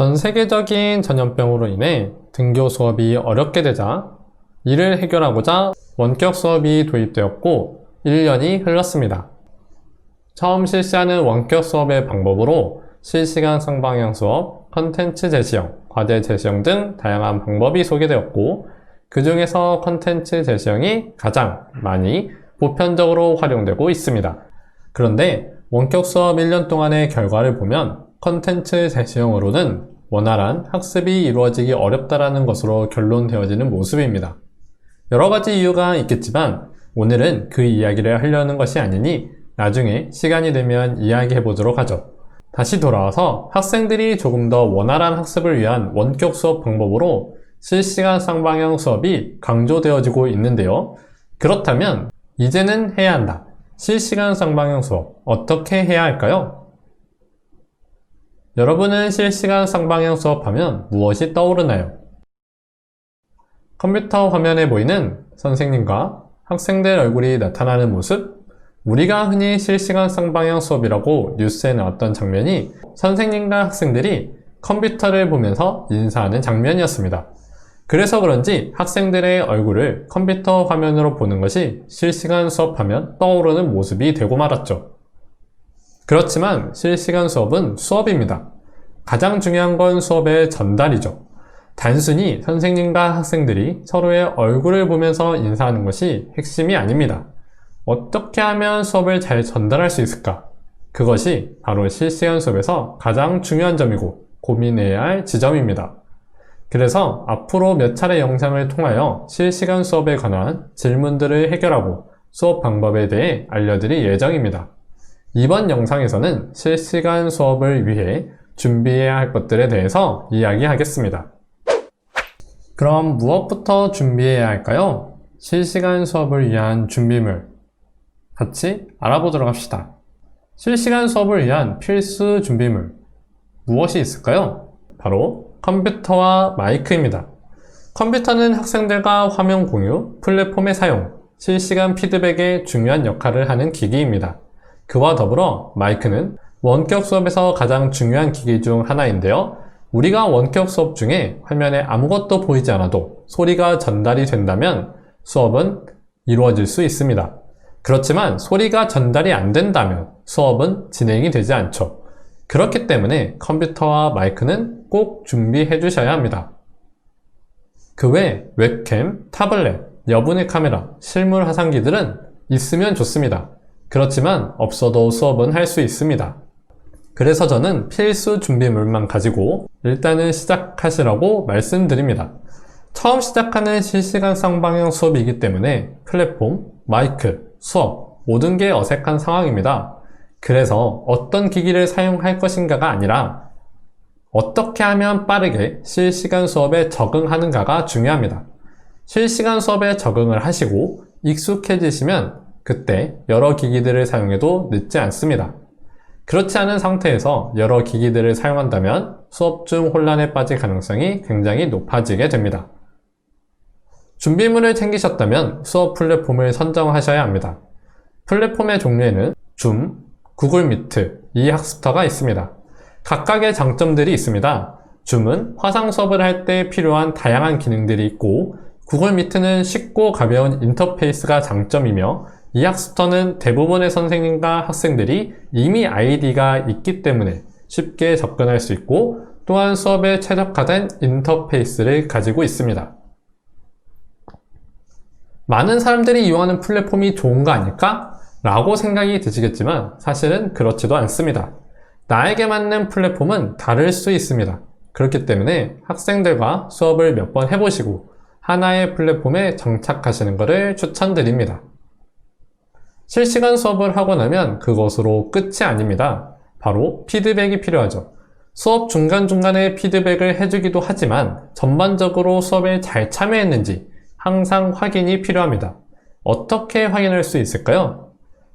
전 세계적인 전염병으로 인해 등교 수업이 어렵게 되자 이를 해결하고자 원격 수업이 도입되었고 1년이 흘렀습니다. 처음 실시하는 원격 수업의 방법으로 실시간 쌍방향 수업, 컨텐츠 제시형, 과제 제시형 등 다양한 방법이 소개되었고 그 중에서 컨텐츠 제시형이 가장 많이 보편적으로 활용되고 있습니다. 그런데 원격 수업 1년 동안의 결과를 보면 컨텐츠 제시형으로는 원활한 학습이 이루어지기 어렵다라는 것으로 결론되어지는 모습입니다. 여러 가지 이유가 있겠지만 오늘은 그 이야기를 하려는 것이 아니니 나중에 시간이 되면 이야기해 보도록 하죠. 다시 돌아와서 학생들이 조금 더 원활한 학습을 위한 원격 수업 방법으로 실시간 쌍방향 수업이 강조되어지고 있는데요. 그렇다면 이제는 해야 한다. 실시간 쌍방향 수업 어떻게 해야 할까요? 여러분은 실시간 쌍방향 수업하면 무엇이 떠오르나요? 컴퓨터 화면에 보이는 선생님과 학생들 얼굴이 나타나는 모습? 우리가 흔히 실시간 쌍방향 수업이라고 뉴스에 나왔던 장면이 선생님과 학생들이 컴퓨터를 보면서 인사하는 장면이었습니다. 그래서 그런지 학생들의 얼굴을 컴퓨터 화면으로 보는 것이 실시간 수업하면 떠오르는 모습이 되고 말았죠. 그렇지만 실시간 수업은 수업입니다. 가장 중요한 건 수업의 전달이죠. 단순히 선생님과 학생들이 서로의 얼굴을 보면서 인사하는 것이 핵심이 아닙니다. 어떻게 하면 수업을 잘 전달할 수 있을까? 그것이 바로 실시간 수업에서 가장 중요한 점이고 고민해야 할 지점입니다. 그래서 앞으로 몇 차례 영상을 통하여 실시간 수업에 관한 질문들을 해결하고 수업 방법에 대해 알려드릴 예정입니다. 이번 영상에서는 실시간 수업을 위해 준비해야 할 것들에 대해서 이야기하겠습니다. 그럼 무엇부터 준비해야 할까요? 실시간 수업을 위한 준비물 같이 알아보도록 합시다. 실시간 수업을 위한 필수 준비물 무엇이 있을까요? 바로 컴퓨터와 마이크입니다. 컴퓨터는 학생들과 화면 공유, 플랫폼의 사용, 실시간 피드백에 중요한 역할을 하는 기기입니다. 그와 더불어 마이크는 원격 수업에서 가장 중요한 기기 중 하나인데요. 우리가 원격 수업 중에 화면에 아무것도 보이지 않아도 소리가 전달이 된다면 수업은 이루어질 수 있습니다. 그렇지만 소리가 전달이 안 된다면 수업은 진행이 되지 않죠. 그렇기 때문에 컴퓨터와 마이크는 꼭 준비해 주셔야 합니다. 그 외 웹캠, 타블렛, 여분의 카메라, 실물 화상기들은 있으면 좋습니다. 그렇지만 없어도 수업은 할 수 있습니다. 그래서 저는 필수 준비물만 가지고 일단은 시작하시라고 말씀드립니다. 처음 시작하는 실시간 쌍방향 수업이기 때문에 플랫폼, 마이크, 수업 모든 게 어색한 상황입니다. 그래서 어떤 기기를 사용할 것인가가 아니라 어떻게 하면 빠르게 실시간 수업에 적응하는가가 중요합니다. 실시간 수업에 적응을 하시고 익숙해지시면 그때 여러 기기들을 사용해도 늦지 않습니다. 그렇지 않은 상태에서 여러 기기들을 사용한다면 수업 중 혼란에 빠질 가능성이 굉장히 높아지게 됩니다. 준비물을 챙기셨다면 수업 플랫폼을 선정하셔야 합니다. 플랫폼의 종류에는 줌, 구글 미트, 이학습터가 있습니다. 각각의 장점들이 있습니다. 줌은 화상 수업을 할 때 필요한 다양한 기능들이 있고 구글 미트는 쉽고 가벼운 인터페이스가 장점이며 이학습터는 대부분의 선생님과 학생들이 이미 아이디가 있기 때문에 쉽게 접근할 수 있고 또한 수업에 최적화된 인터페이스를 가지고 있습니다. 많은 사람들이 이용하는 플랫폼이 좋은 거 아닐까? 라고 생각이 드시겠지만 사실은 그렇지도 않습니다. 나에게 맞는 플랫폼은 다를 수 있습니다. 그렇기 때문에 학생들과 수업을 몇 번 해보시고 하나의 플랫폼에 정착하시는 것을 추천드립니다. 실시간 수업을 하고 나면 그것으로 끝이 아닙니다. 바로 피드백이 필요하죠. 수업 중간중간에 피드백을 해주기도 하지만 전반적으로 수업에 잘 참여했는지 항상 확인이 필요합니다. 어떻게 확인할 수 있을까요?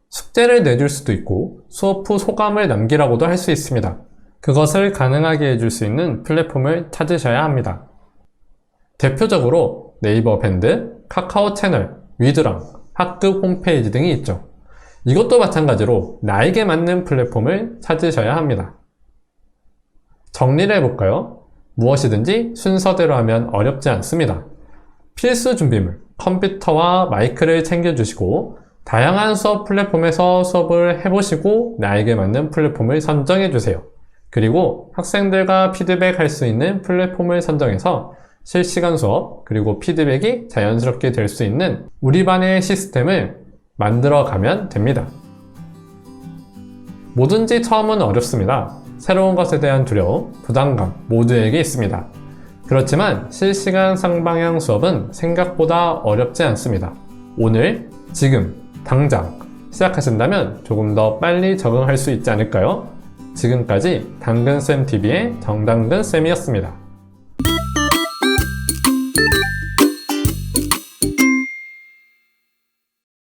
숙제를 내줄 수도 있고 수업 후 소감을 남기라고도 할 수 있습니다. 그것을 가능하게 해줄 수 있는 플랫폼을 찾으셔야 합니다. 대표적으로 네이버 밴드, 카카오 채널, 위드랑, 학급 홈페이지 등이 있죠. 이것도 마찬가지로 나에게 맞는 플랫폼을 찾으셔야 합니다. 정리를 해볼까요? 무엇이든지 순서대로 하면 어렵지 않습니다. 필수 준비물, 컴퓨터와 마이크를 챙겨주시고 다양한 수업 플랫폼에서 수업을 해보시고 나에게 맞는 플랫폼을 선정해주세요. 그리고 학생들과 피드백할 수 있는 플랫폼을 선정해서 실시간 수업 그리고 피드백이 자연스럽게 될 수 있는 우리 반의 시스템을 만들어 가면 됩니다. 뭐든지 처음은 어렵습니다. 새로운 것에 대한 두려움, 부담감 모두에게 있습니다. 그렇지만 실시간 쌍방향 수업은 생각보다 어렵지 않습니다. 오늘, 지금, 당장 시작하신다면 조금 더 빨리 적응할 수 있지 않을까요? 지금까지 당근쌤TV의 정당근쌤이었습니다.